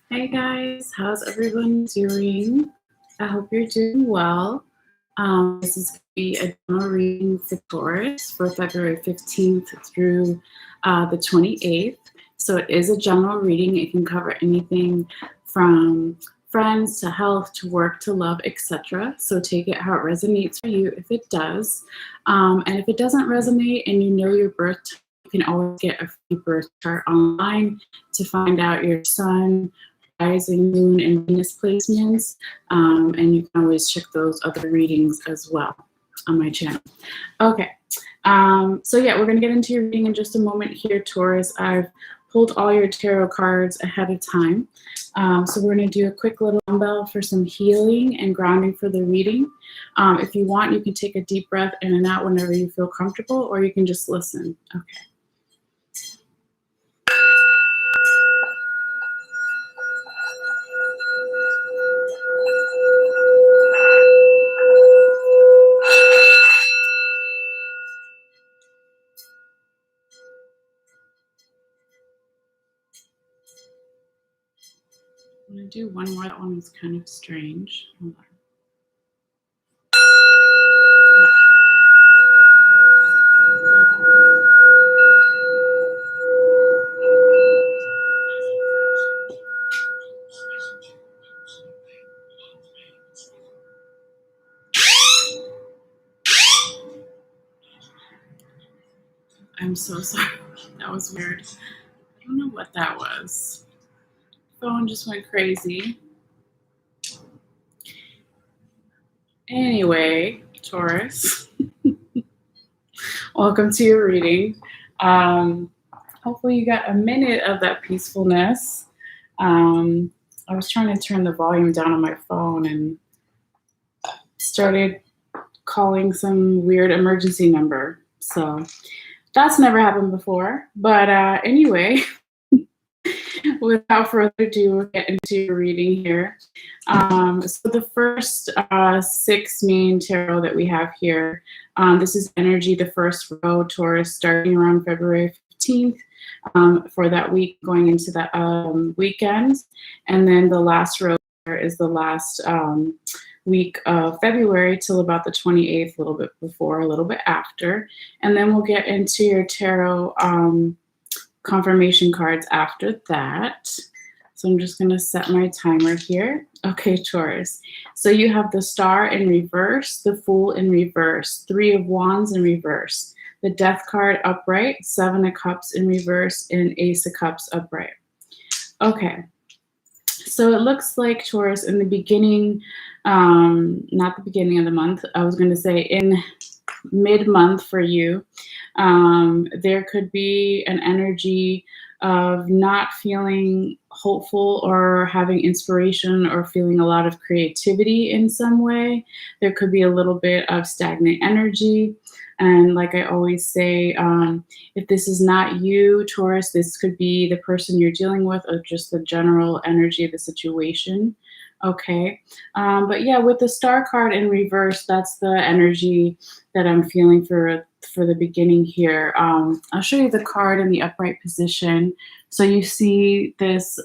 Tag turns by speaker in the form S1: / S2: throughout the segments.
S1: Hey guys, how's everyone doing? I hope you're doing well. This is going to be a general reading for Taurus for February 15th through the 28th. So it is a general reading. It can cover anything from friends to health to work to love, etc. So take it how it resonates for you if it does. And if it doesn't resonate and you know your birth type, you can always get a free birth chart online to find out your sun, rising, moon, and Venus placements. And you can always check those other readings as well on my channel. Okay. So yeah, we're going to get into your reading in just a moment here, Taurus. I've pulled all your tarot cards ahead of time. So we're going to do a quick little bell for some healing and grounding for the reading. If you want, you can take a deep breath in and out whenever you feel comfortable, or you can just listen. Okay. I'm going to do one more. That one is kind of strange. Hold on. I'm so sorry. That was weird. I don't know what that was. Phone just went crazy. Anyway, Taurus, welcome to your reading. Hopefully you got a minute of that peacefulness. I was trying to turn the volume down on my phone and started calling some weird emergency number. So that's never happened before. But anyway, without further ado, we'll get into your reading here. So the first 6 main tarot that we have here, this is energy, the first row, Taurus, starting around February 15th for that week going into that weekend. And then the last row is the last week of February till about the 28th, a little bit before, a little bit after. And then we'll get into your tarot confirmation cards after that. So I'm just going to set my timer here. Okay, Taurus. So you have the Star in reverse, the Fool in reverse, 3 of Wands in reverse, the Death card upright, 7 of Cups in reverse, and Ace of Cups upright. Okay. So it looks like, Taurus, in the beginning, not the beginning of the month, I was going to say in mid-month for you, there could be an energy of not feeling hopeful or having inspiration or feeling a lot of creativity in some way. There could be a little bit of stagnant energy. And like I always say, if this is not you, Taurus, this could be the person you're dealing with or just the general energy of the situation. Okay. But yeah, with the Star card in reverse, that's the energy that I'm feeling for the beginning here. I'll show you the card in the upright position. So you see this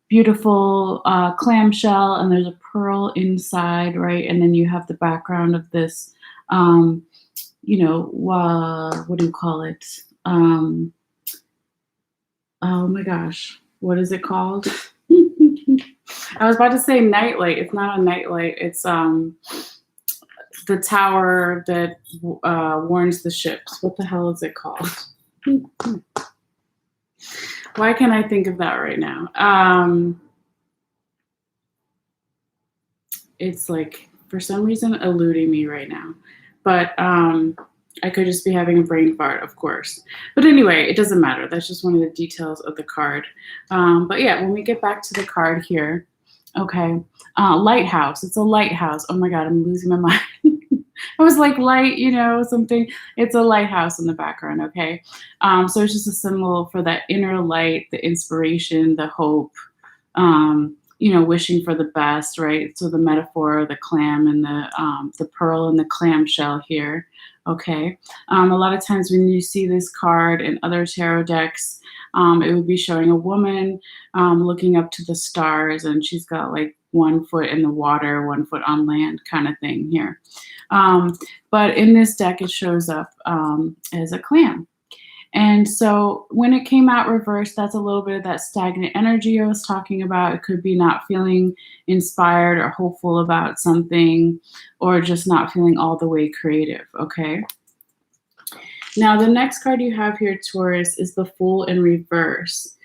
S1: beautiful clamshell, and there's a pearl inside, right? And then you have the background of this, you know, what do you call it? Oh my gosh, what is it called? I was about to say nightlight. It's not a nightlight. It's the tower that warns the ships. What the hell is it called? Why can't I think of that right now? It's like, for some reason, eluding me right now. But I could just be having a brain fart, of course. But anyway, it doesn't matter. That's just one of the details of the card. But yeah, when we get back to the card here, okay, lighthouse. It's a lighthouse. Oh my God, I'm losing my mind. I was like, light, you know, something. It's a lighthouse in the background, okay? So it's just a symbol for that inner light, the inspiration, the hope, you know, wishing for the best, right? So the metaphor, the clam and the pearl and the clam shell here. Okay. A lot of times when you see this card in other tarot decks, it would be showing a woman looking up to the stars, and she's got like 1 foot in the water, 1 foot on land kind of thing here. But in this deck, it shows up as a clam. And so when it came out reversed, that's a little bit of that stagnant energy I was talking about. It could be not feeling inspired or hopeful about something, or just not feeling all the way creative, okay? Now, the next card you have here, Taurus, is the Fool in reverse.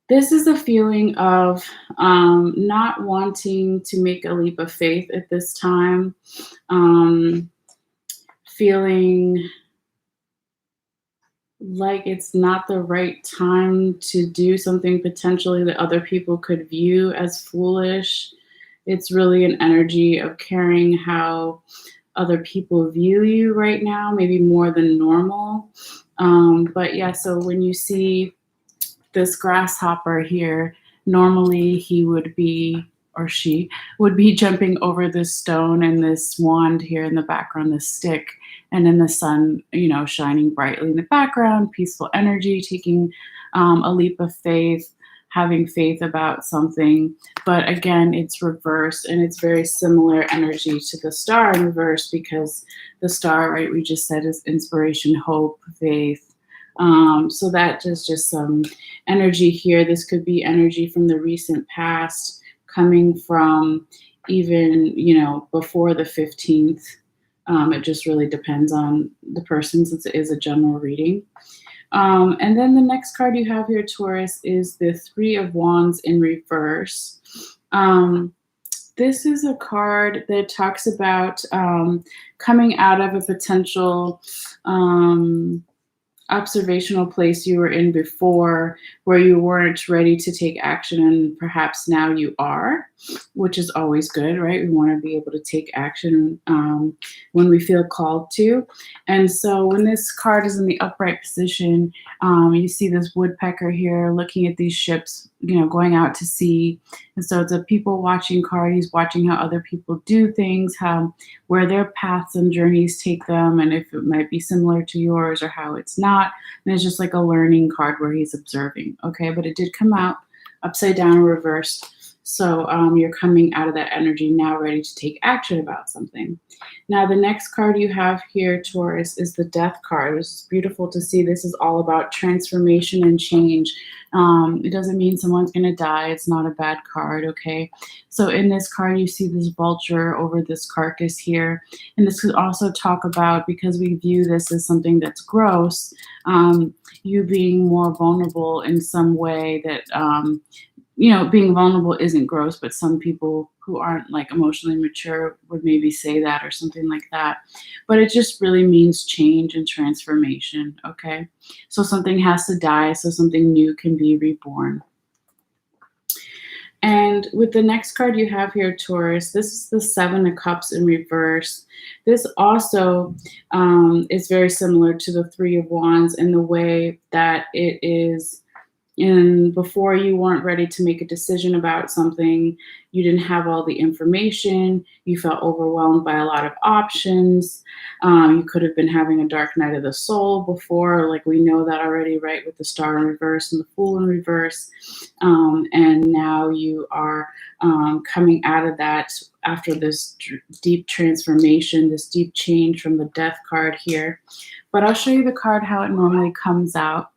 S1: This is a feeling of not wanting to make a leap of faith at this time, feeling like it's not the right time to do something potentially that other people could view as foolish. It's really an energy of caring how other people view you right now, maybe more than normal. But yeah, so when you see this grasshopper here, normally he would be, or she would be jumping over this stone and this wand here in the background, this stick, and then the sun, shining brightly in the background, peaceful energy, taking a leap of faith, having faith about something. But again, it's reversed, and it's very similar energy to the star in reverse, because the star, right, we just said, is inspiration, hope, faith. So that is just some energy here. This could be energy from the recent past, coming from even, before the 15th. It just really depends on the person, since it is a general reading. And then the next card you have here, Taurus, is the Three of Wands in reverse. This is a card that talks about coming out of a potential observational place you were in before, where you weren't ready to take action, and perhaps now you are, which is always good, right? We want to be able to take action when we feel called to. And so when this card is in the upright position, you see this woodpecker here looking at these ships, going out to sea. And so it's a people watching card. He's watching how other people do things, where their paths and journeys take them, and if it might be similar to yours or how it's not. And it's just like a learning card where he's observing. Okay, but it did come out upside down, reversed. So you're coming out of that energy now, ready to take action about something. Now, the next card you have here, Taurus, is the Death card. It's beautiful to see. This is all about transformation and change. It doesn't mean someone's going to die. It's not a bad card, okay? So in this card, you see this vulture over this carcass here. And this could also talk about, because we view this as something that's gross, you being more vulnerable in some way that being vulnerable isn't gross, but some people who aren't like emotionally mature would maybe say that or something like that. But it just really means change and transformation, okay? So something has to die so something new can be reborn. And with the next card you have here, Taurus, this is the Seven of Cups in reverse. This also is very similar to the Three of Wands in the way that it is, and before you weren't ready to make a decision about something, you didn't have all the information, you felt overwhelmed by a lot of options, you could have been having a dark night of the soul before, like we know that already, right, with the Star in reverse and the Fool in reverse, and now you are coming out of that after this deep transformation, this deep change from the Death card here. But I'll show you the card how it normally comes out.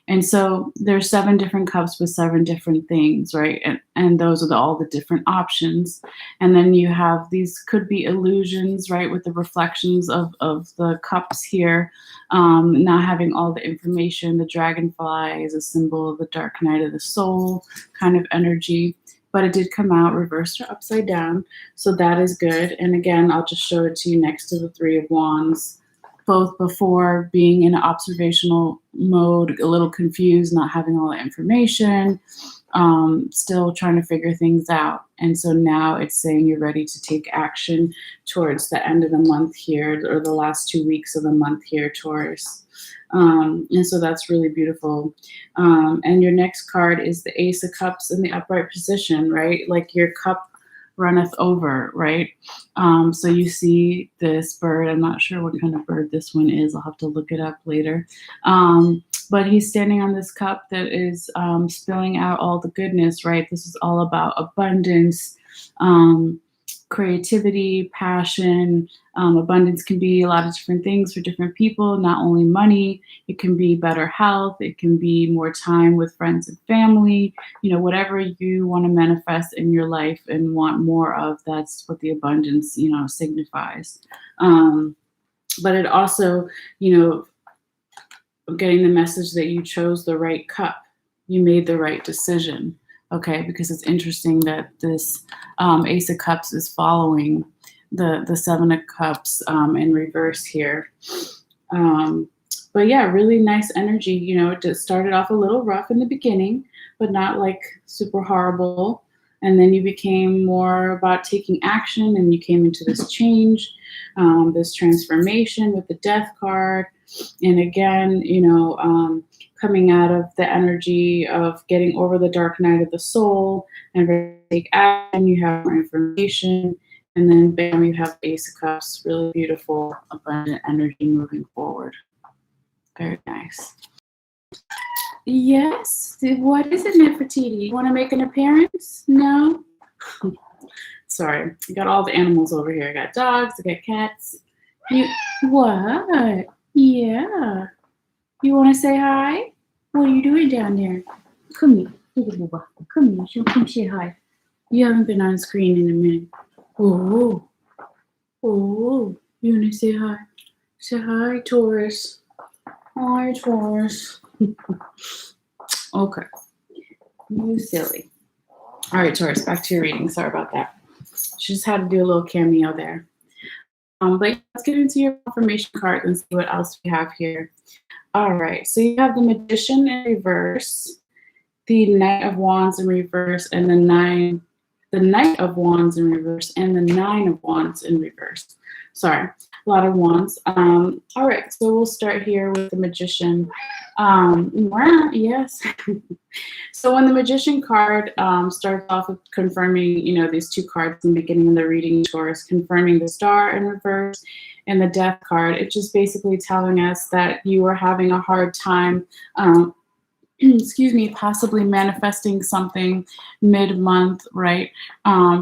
S1: And so there's 7 different cups with 7 different things, right? And those are all the different options. And then you have these could be illusions, right? With the reflections of the cups here, not having all the information. The dragonfly is a symbol of the dark night of the soul kind of energy. But it did come out reversed or upside down. So that is good. And again, I'll just show it to you next to the Three of Wands. Both before being in an observational mode, a little confused, not having all the information, still trying to figure things out. And so now it's saying you're ready to take action towards the end of the month here, or the last 2 weeks of the month here, Taurus. And so that's really beautiful. And your next card is the Ace of Cups in the upright position, right? Like your cup runneth over, right? So you see this bird. I'm not sure what kind of bird this one is. I'll have to look it up later. But he's standing on this cup that is spilling out all the goodness, right? This is all about abundance, creativity, passion. Abundance can be a lot of different things for different people, not only money. It can be better health. It can be more time with friends and family. Whatever you want to manifest in your life and want more of, that's what the abundance, signifies. But it also, getting the message that you chose the right cup. You made the right decision. Okay, because it's interesting that this Ace of Cups is following the Seven of Cups in reverse here. But yeah, really nice energy. It started off a little rough in the beginning, but not like super horrible. And then you became more about taking action, and you came into this change, this transformation with the Death card. And again, coming out of the energy of getting over the dark night of the soul and take action, you have more information, and then bam, you have Ace of Cups, really beautiful, abundant energy moving forward. Very nice. Yes, what is it, Nefertiti? You want to make an appearance? No? Sorry, I got all the animals over here. I got dogs, I got cats. What? Yeah. You want to say hi? What are you doing down there? Come here. Come here. Come say hi. You haven't been on screen in a minute. Oh. You want to say hi? Say hi, Taurus. Hi, Taurus. Okay. You silly. All right, Taurus, back to your reading. Sorry about that. She just had to do a little cameo there. But let's get into your confirmation card and see what else we have here. All right, so you have the Magician in reverse, the Knight of Wands in reverse, and the Knight of Wands in reverse, and the Nine of Wands in reverse. Sorry, a lot of wands. All right, so we'll start here with the Magician. Yes. So when the Magician card starts off with confirming, these two cards in the beginning of the reading, Taurus, confirming the Star in reverse and the Death card, it's just basically telling us that you are having a hard time, possibly manifesting something mid-month, right?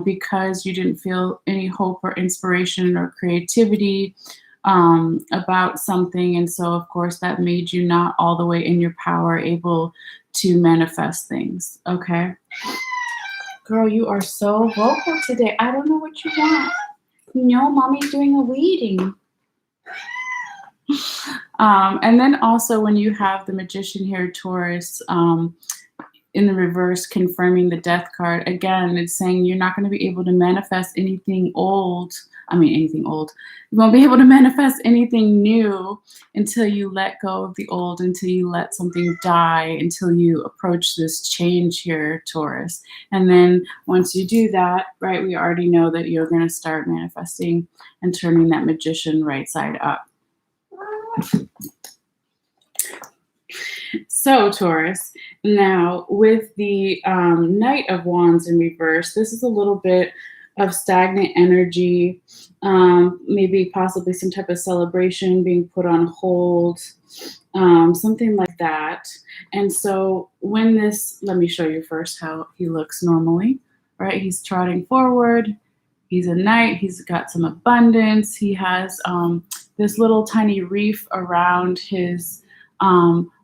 S1: Because you didn't feel any hope or inspiration or creativity about something. And so, of course, that made you not all the way in your power able to manifest things, okay? Girl, you are so vocal today. I don't know what you want. Mommy's doing a reading. And then also when you have the Magician here, Taurus, in the reverse, confirming the Death card, again, it's saying you're not going to be able to manifest anything old. Anything old. You won't be able to manifest anything new until you let go of the old, until you let something die, until you approach this change here, Taurus. And then once you do that, right, we already know that you're going to start manifesting and turning that Magician right side up. So, Taurus, now with the Knight of Wands in reverse, this is a little bit of stagnant energy, maybe possibly some type of celebration being put on hold, something like that. And so when this, let me show you first how he looks normally, right? He's trotting forward. He's a knight. He's got some abundance. He has this little tiny reef around his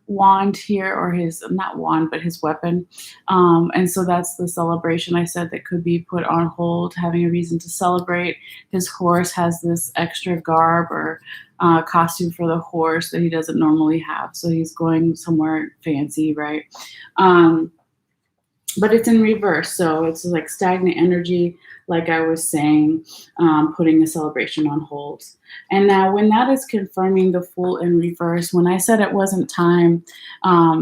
S1: wand here, or his, not wand, but his weapon. And so that's the celebration I said that could be put on hold, having a reason to celebrate. His horse has this extra garb or costume for the horse that he doesn't normally have. So he's going somewhere fancy, right? But it's in reverse. So it's like stagnant energy, like I was saying, putting the celebration on hold. And now when that is confirming the Fool in reverse, when I said it wasn't time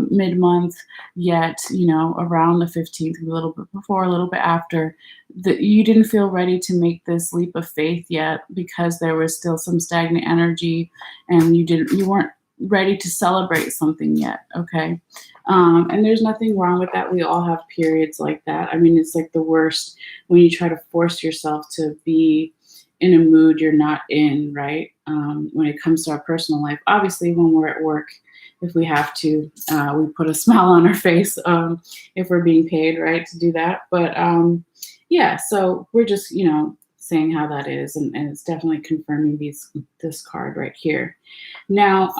S1: mid-month yet, around the 15th, a little bit before, a little bit after, that you didn't feel ready to make this leap of faith yet because there was still some stagnant energy and you weren't ready to celebrate something yet, okay? And there's nothing wrong with that. We all have periods like that. I mean, it's like the worst when you try to force yourself to be in a mood you're not in, right? When it comes to our personal life, obviously, when we're at work, if we have to, we put a smile on our face if we're being paid, right, to do that. But yeah, so we're just, saying how that is, and it's definitely confirming this card right here. Now,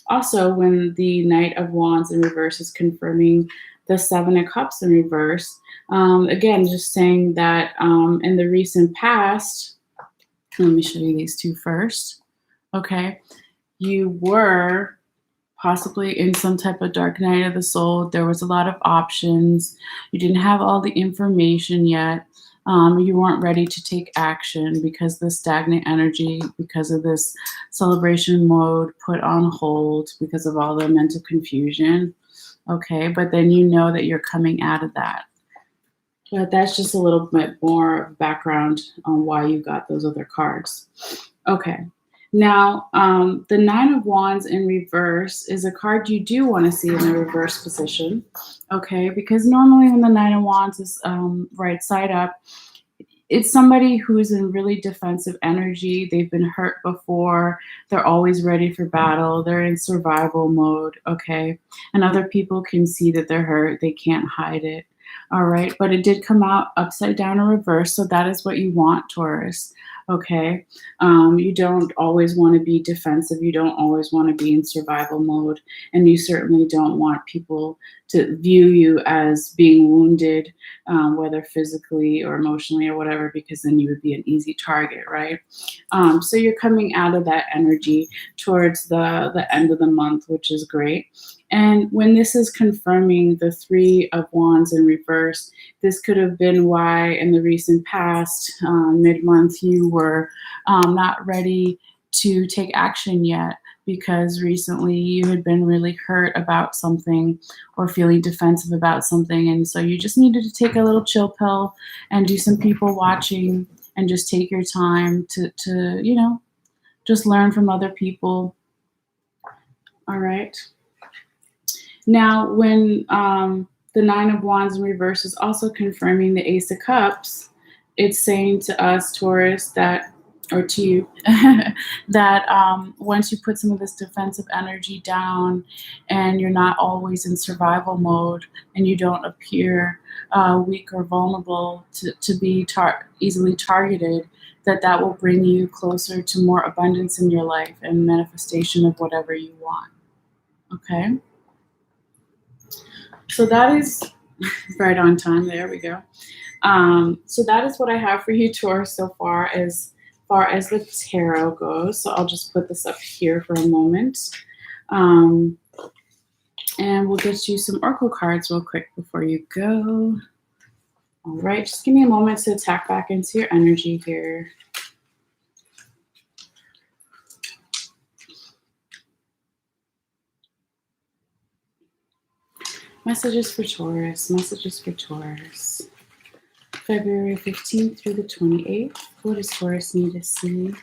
S1: also, when the Knight of Wands in reverse is confirming the Seven of Cups in reverse, again, just saying that in the recent past, let me show you these two first. Okay, you were possibly in some type of dark night of the soul. There was a lot of options. You didn't have all the information yet. You weren't ready to take action because the stagnant energy, because of this celebration mode put on hold, because of all the mental confusion. Okay, but then you know that you're coming out of that. But that's just a little bit more background on why you got those other cards. Okay. Now, the Nine of Wands in reverse is a card you do want to see in the reverse position, okay? Because normally when the Nine of Wands is right side up, it's somebody who's in really defensive energy. They've been hurt before. They're always ready for battle. They're in survival mode, okay? And other people can see that they're hurt. They can't hide it, all right? But it did come out upside down in reverse, so that is what you want, Taurus. Okay, you don't always want to be defensive. You don't always want to be in survival mode, and you certainly don't want people to view you as being wounded, whether physically or emotionally or whatever, because then you would be an easy target, right? So you're coming out of that energy towards the end of the month, which is great. And when this is confirming the Three of Wands in reverse, this could have been why in the recent past, mid-month, you were not ready to take action yet, because recently you had been really hurt about something or feeling defensive about something. And so you just needed to take a little chill pill and do some people watching and just take your time to just learn from other people. All right. Now, when the Nine of Wands in reverse is also confirming the Ace of Cups, it's saying to us, Taurus, that, or to you, that once you put some of this defensive energy down and you're not always in survival mode and you don't appear weak or vulnerable to be easily targeted, that will bring you closer to more abundance in your life and manifestation of whatever you want. Okay? So that is right on time. There we go. So that is what I have for you, Taurus, so far as the tarot goes. So I'll just put this up here for a moment. And we'll get you some oracle cards real quick before you go. All right, just give me a moment to tap back into your energy here. Messages for Taurus, messages for Taurus. February 15th through the 28th. What does Taurus need to see?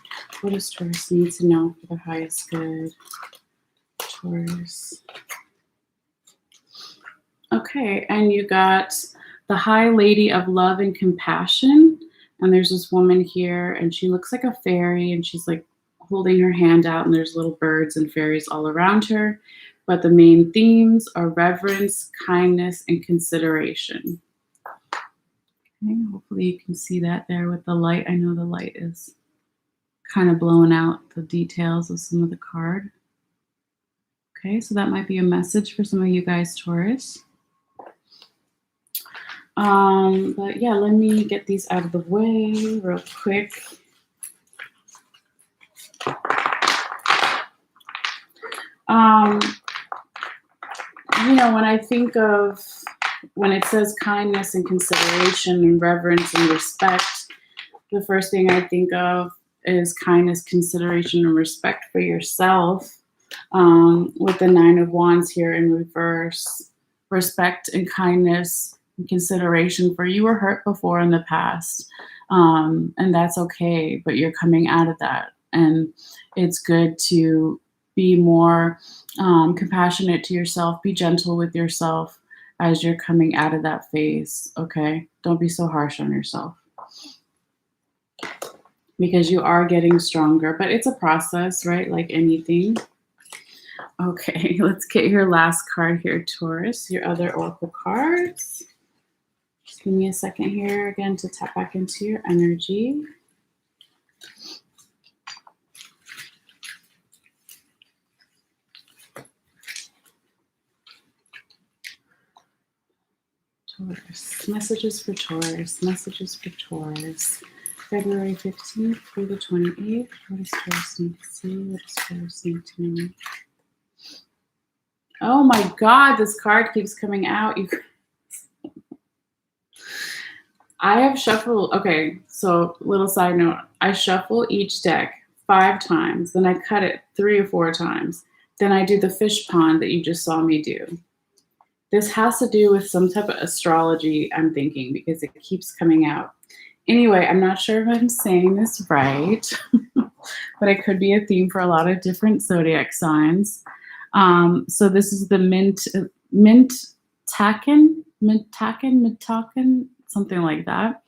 S1: What does Taurus need to know for the highest good? Taurus. Okay, and you got the High Lady of Love and Compassion. And there's this woman here, and she looks like a fairy, and she's like holding her hand out, and there's little birds and fairies all around her. But the main themes are reverence, kindness, and consideration. Okay, hopefully you can see that there with the light. I know the light is kind of blowing out the details of some of the card. Okay, so that might be a message for some of you guys, Taurus. But yeah, let me get these out of the way real quick. When I think of, when it says kindness and consideration and reverence and respect, the first thing I think of is kindness, consideration, and respect for yourself. With the Nine of Wands here in reverse, respect and kindness and consideration for you were hurt before in the past, and that's okay, but you're coming out of that, and it's good to be more compassionate to yourself. Be gentle with yourself as you're coming out of that phase, okay? Don't be so harsh on yourself because you are getting stronger, but it's a process, right? Like anything. Okay, let's get your last card here, Taurus, your other oracle cards. Just give me a second here again to tap back into your energy. Taurus, messages for Taurus, messages for Taurus. February 15th through the 28th. What does Taurus need to see? What does Taurus need to know? Oh my God, this card keeps coming out. I have shuffled, okay, so little side note. I shuffle each deck 5 times, then I cut it 3 or 4 times. Then I do the fish pond that you just saw me do. This has to do with some type of astrology, I'm thinking, because it keeps coming out. Anyway, I'm not sure if I'm saying this right, but it could be a theme for a lot of different zodiac signs. So this is the mint taken, something like that.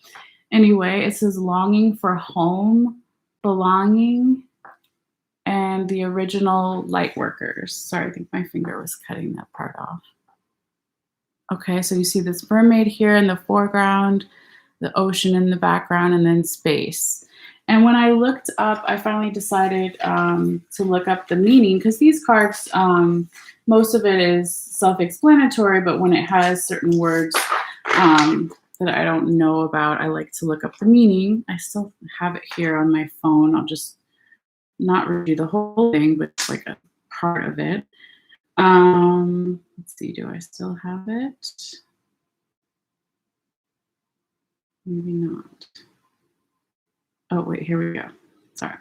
S1: Anyway, it says longing for home, belonging, and the original light workers. Sorry, I think my finger was cutting that part off. Okay, so you see this mermaid here in the foreground, the ocean in the background, and then space. And when I looked up, I finally decided to look up the meaning, because these cards, most of it is self-explanatory, but when it has certain words that I don't know about, I like to look up the meaning. I still have it here on my phone. I'll just not read you the whole thing, but it's like a part of it. Let's see, do I still have it? Maybe not. Oh, wait, here we go. Sorry.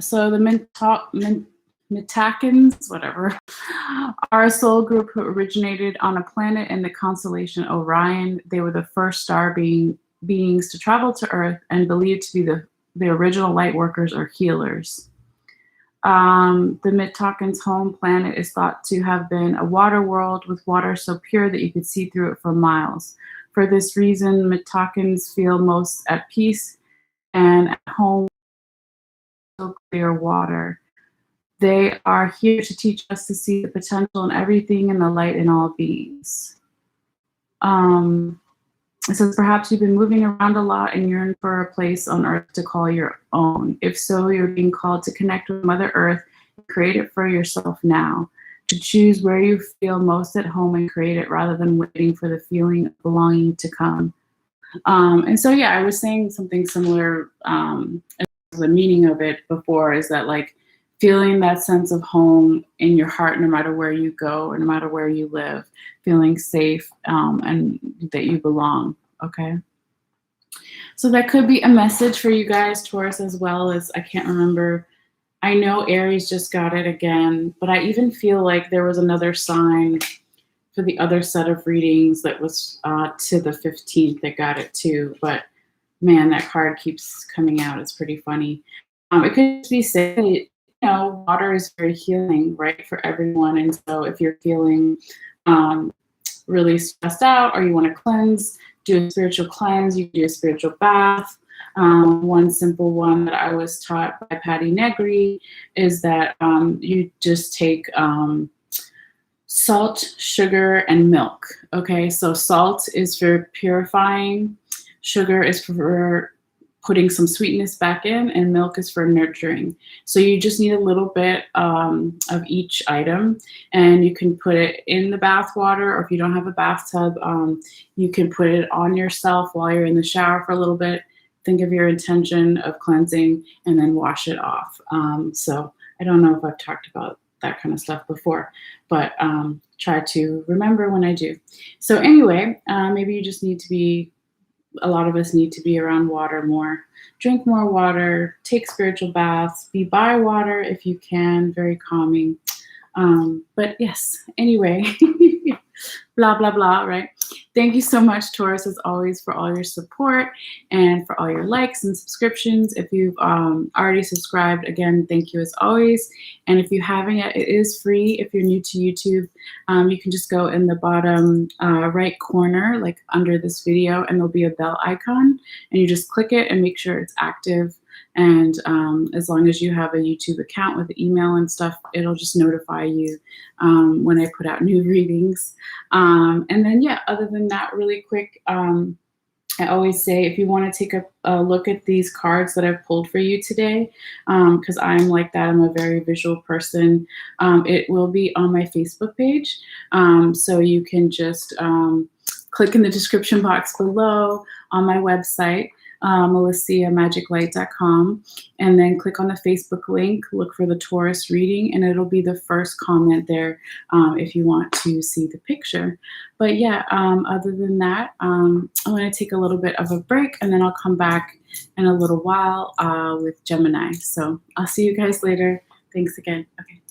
S1: So the Mitakans, whatever, are a soul group who originated on a planet in the constellation Orion. They were the first star beings to travel to Earth and believed to be the original light workers or healers. The Mitakans' home planet is thought to have been a water world with water so pure that you could see through it for miles. For this reason, Mitakans feel most at peace and at home with clear water. They are here to teach us to see the potential in everything and the light in all beings. It says, perhaps you've been moving around a lot and yearn for a place on Earth to call your own. If so, you're being called to connect with Mother Earth and create it for yourself now. To choose where you feel most at home and create it rather than waiting for the feeling of belonging to come. And so, yeah, I was saying something similar. The meaning of it before is that, like, feeling that sense of home in your heart, no matter where you go or no matter where you live, feeling safe and that you belong, okay? So that could be a message for you guys, Taurus, as well as, I can't remember, I know Aries just got it again, but I even feel like there was another sign for the other set of readings that was to the 15th that got it too, but man, that card keeps coming out. It's pretty funny. It could just be saying, water is very healing, right, for everyone. And so if you're feeling really stressed out or you want to cleanse, do a spiritual cleanse, you do a spiritual bath. One simple one that I was taught by Patty Negri is that you just take salt, sugar, and milk. Okay, so salt is for purifying, sugar is for putting some sweetness back in, and milk is for nurturing. So you just need a little bit of each item, and you can put it in the bath water, or if you don't have a bathtub, you can put it on yourself while you're in the shower for a little bit. Think of your intention of cleansing and then wash it off. So I don't know if I've talked about that kind of stuff before, but try to remember when I do. So anyway, maybe you just need to be, a lot of us need to be around water more. Drink more water, take spiritual baths, be by water if you can, very calming. But yes, anyway, blah, blah, blah, right? Thank you so much, Taurus, as always, for all your support and for all your likes and subscriptions. If you've already subscribed, again, thank you as always. And if you haven't yet, it is free. If you're new to YouTube, you can just go in the bottom right corner, like under this video, and there'll be a bell icon. And you just click it and make sure it's active. And as long as you have a YouTube account with email and stuff, it'll just notify you when I put out new readings. And then, yeah, other than that, really quick, I always say if you want to take a look at these cards that I've pulled for you today, because I'm like that, I'm a very visual person, it will be on my Facebook page. So you can just click in the description box below on my website, MalesseaMagicLight.com, and then click on the Facebook link, look for the Taurus reading, and it'll be the first comment there if you want to see the picture. But yeah, other than that, I'm going to take a little bit of a break, and then I'll come back in a little while with Gemini. So I'll see you guys later. Thanks again. Okay.